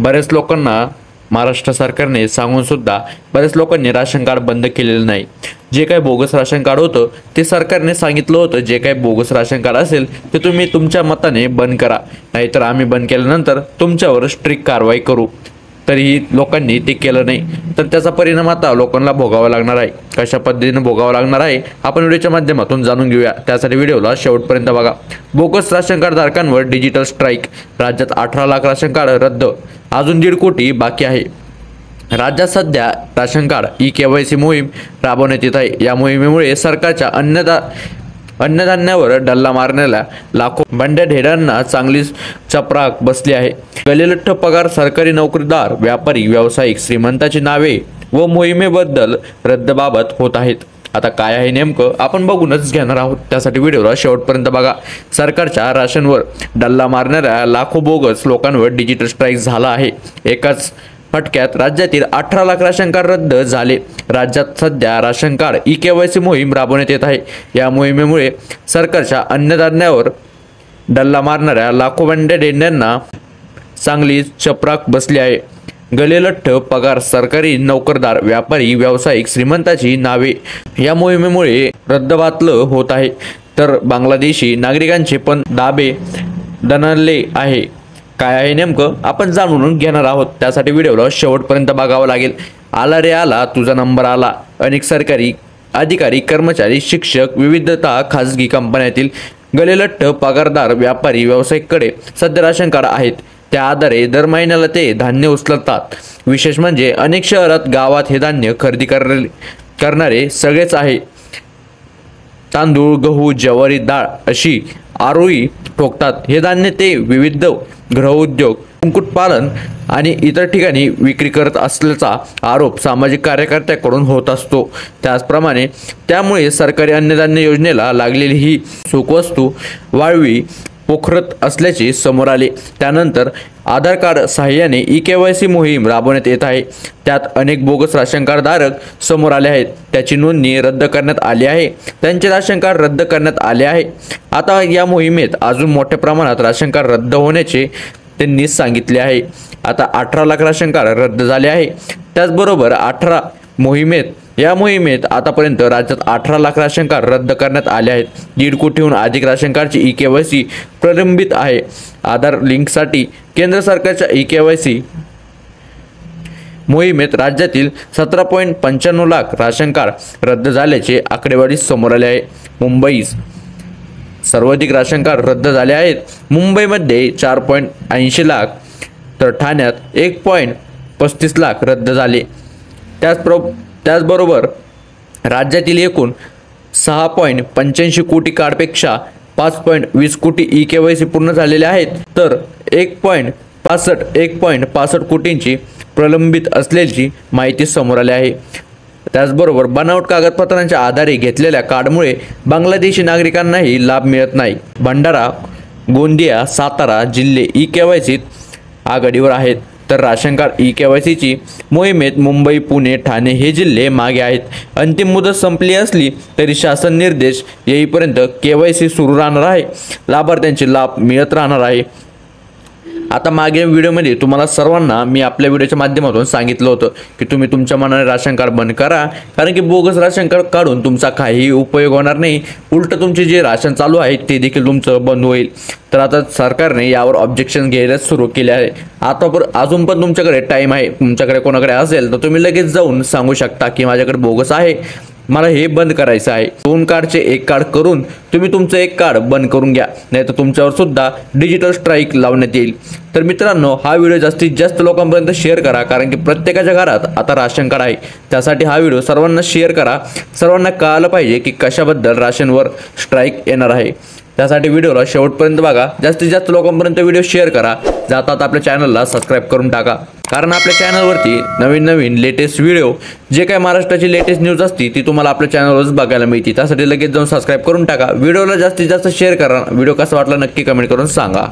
बऱ्याच लोकांना महाराष्ट्र सरकारने सांगून सुद्धा बऱ्याच लोकांनी राशन कार्ड बंद केलेलं नाही। जे काही बोगस राशन कार्ड होतं ते सरकारने सांगितलं होतं, जे काही बोगस राशन कार्ड असेल ते तुम्ही तुमच्या मताने बंद करा, नाहीतर आम्ही बंद केल्यानंतर तुमच्यावर स्ट्रिक्ट कारवाई करू। तरीही लोकांनी ते केलं नाही, तर त्याचा परिणाम आता लोकांना भोगावा लागणार आहे। कशा पद्धतीने भोगावा लागणार आहे आपण व्हिडिओच्या माध्यमातून जाणून घेऊया, त्यासाठी व्हिडिओला शेवटपर्यंत बघा। बोगस राशन कार्ड धारकांवर डिजिटल स्ट्राईक, राज्यात 18 लाख राशन कार्ड रद्द, अजून 1.5 कोटी बाकी आहे। राज्यात सध्या राशन कार्ड ई-केवायसी मोहीम राबवण्यात येत आहे। या मोहिमेमुळे सरकारच्या अन्नधान्यावर डल्ला मारण्याला लाखो बंड्या ढेरांना चांगली चपराक बसली आहे। गलेलठ्ठ पगार सरकारी नोकरदार, व्यापारी, व्यावसायिक, श्रीमंताची नावे व मोहिमेबद्दल रद्दबाबत होत आहेत। आता काय आहे नेमकं आपण बघूनच घेणार आहोत, त्यासाठी व्हिडिओला शेवटपर्यंत बघा। सरकारच्या राशनवर डल्ला मारणाऱ्या लाखो बोगस लोकांवर डिजिटल स्ट्राईक झाला आहे। एकाच फटक्यात राज्यातील 18 लाख राशन कार्ड रद्द झाले। राज्यात सध्या राशन कार्ड ई-केवायसी मोहीम राबवण्यात येत आहे। या मोहिमेमुळे सरकारच्या अन्नधान्यावर डल्ला मारणाऱ्या लाखो बंड्या ढेऱ्यांना चांगली चपराक बसली आहे। गलेलठ्ठ पगार सरकारी नोकरदार, व्यापारी, व्यावसायिक, श्रीमंताची नावे या मोहिमेमुळे रद्दबातलं होत आहे। तर बांगलादेशी नागरिकांचे पण दाबे दणाणले आहे। काय आहे नेमकं आपण जाणून घेणार आहोत, त्यासाठी व्हिडिओला शेवटपर्यंत बघावं लागेल। आला रे आला, तुझा नंबर आला। अनेक सरकारी अधिकारी, कर्मचारी, शिक्षक, विविधता खाजगी कंपन्यातील गलेलठ्ठ पगारदार, व्यापारी, व्यावसायिककडे सध्या राशन कार्ड आहेत। त्या आधारे दर महिन्याला ते धान्य उचलतात। विशेष म्हणजे अनेक शहरात गावात हे धान्य खरेदी करणारे सगळेच आहे। तांदूळ, गहू, ज्वारी, डाळ अशी आरोळी ठोकतात। हे धान्य ते विविध गृहउद्योग, कुक्कुटपालन आणि इतर ठिकाणी विक्री करत असल्याचा आरोप सामाजिक कार्यकर्त्यांकडून होत असतो। त्याचप्रमाणे त्यामुळे सरकारी अन्नधान्य योजनेला लागलेली ही सुखवस्तू वाळवी पोखरत असल्याचे समोर आले। त्यानंतर आधार कार्ड सहाय्याने ई-केवायसी मोहीम राबवण्यात येत आहे। त्यात अनेक बोगस राशन कार्ड धारक समोर आले आहेत। त्याची नोंदणी रद्द करण्यात आली आहे, त्यांचे राशन कार्ड रद्द करण्यात आले आहे। आता या मोहिमेत अजून मोठ्या प्रमाणात राशन कार्ड रद्द होण्याचे त्यांनी सांगितले आहे। आता 18 लाख राशन कार्ड रद्द झाले आहे। त्याचबरोबर या मोहिमेत आतापर्यंत राज्यात 18 लाख राशन कार्ड रद्द करण्यात आले आहेत। 1.5 कोटीहून अधिक राशन कार्डची ई-केवायसी प्रलंबित आहे। आधार लिंकसाठी केंद्र सरकारच्या ई-केवायसी मोहिमेत राज्यातील 17.95 लाख राशन कार्ड रद्द झाल्याचे आकडेवारी समोर आले आहे। मुंबईत सर्वाधिक राशन कार्ड रद्द झाले आहेत। मुंबईमध्ये 4.80 लाख, तर ठाण्यात 1.35 लाख रद्द झाले। त्याचबरोबर राज्यातील एकूण 6.85 कोटी कार्डपेक्षा 5.20 कोटी ई-केवायसी पूर्ण झालेले आहेत, तर 1.65 कोटींची प्रलंबित असल्याची माहिती समोर आली आहे। त्याचबरोबर बनावट कागदपत्रांच्या आधारे घेतलेल्या कार्डमुळे बांगलादेशी नागरिकांनाही लाभ मिळत नाही। भंडारा, गोंदिया, सातारा जिल्हे ई-केवायसीत आघाडीवर आहेत, तर राशन कार्ड ई-केवायसीची मोहिमेत मुंबई, पुणे, ठाणे हे जिल्हे मागे आहेत। अंतिम मुदत संपली असली तरी शासन निर्देश येईपर्यंत केवायसी सुरू राहणार आहे। लाभार्थ्यांचे लाभ मिळत राहणार आहे। आता मागील व्हिडिओमध्ये तुम्हाला सर्वांना मी आपल्या व्हिडिओच्या माध्यमातून सांगितलं होतं की तुम्ही तुमच्या मनाने राशन कार्ड बंद करा, कारण की बोगस राशन कार्ड काढून तुमचा काहीही उपयोग होणार नाही, उलट तुमचे जे राशन चालू आहे ते देखील तुमचं बंद होईल। तर आता सरकारने यावर ऑब्जेक्शन घ्यायला सुरू केले आहे। अजून पण तुमच्याकडे टाईम आहे, तुमच्याकडे कोणाकडे असेल तर तुम्ही लगेच जाऊन सांगू शकता की माझ्याकडे बोगस आहे, मला हे बंद करायचं आहे। 2 कार्डचे 1 कार्ड करून तुम्ही तुमचं 1 कार्ड बंद करून घ्या, नाही तर तुमच्यावर सुद्धा डिजिटल स्ट्राईक लावण्यात येईल। तर मित्रांनो, हा व्हिडिओ जास्तीत जास्त लोकांपर्यंत शेअर करा, कारण की प्रत्येकाच्या घरात आता राशन कार्ड आहे। त्यासाठी हा व्हिडिओ सर्वांना शेअर करा, सर्वांना कळालं पाहिजे की कशाबद्दल राशनवर स्ट्राईक येणार आहे। त्यासाठी व्हिडिओला शेवटपर्यंत बघा, जास्तीत जास्त लोकांपर्यंत व्हिडिओ शेअर करा, जातात आपल्या चॅनलला सबस्क्राईब करून टाका, कारण आपल्या चॅनलवरती नवीन लेटेस्ट व्हिडिओ जे काही महाराष्ट्राची लेटेस्ट न्यूज असते ती तुम्हाला आपल्या चॅनलवरच बघायला मिळते। त्यासाठी लगेच जाऊन सबस्क्राईब करून टाका, व्हिडिओला जास्तीत जास्त शेअर करा। व्हिडिओ कसा वाटला नक्की कमेंट करून सांगा।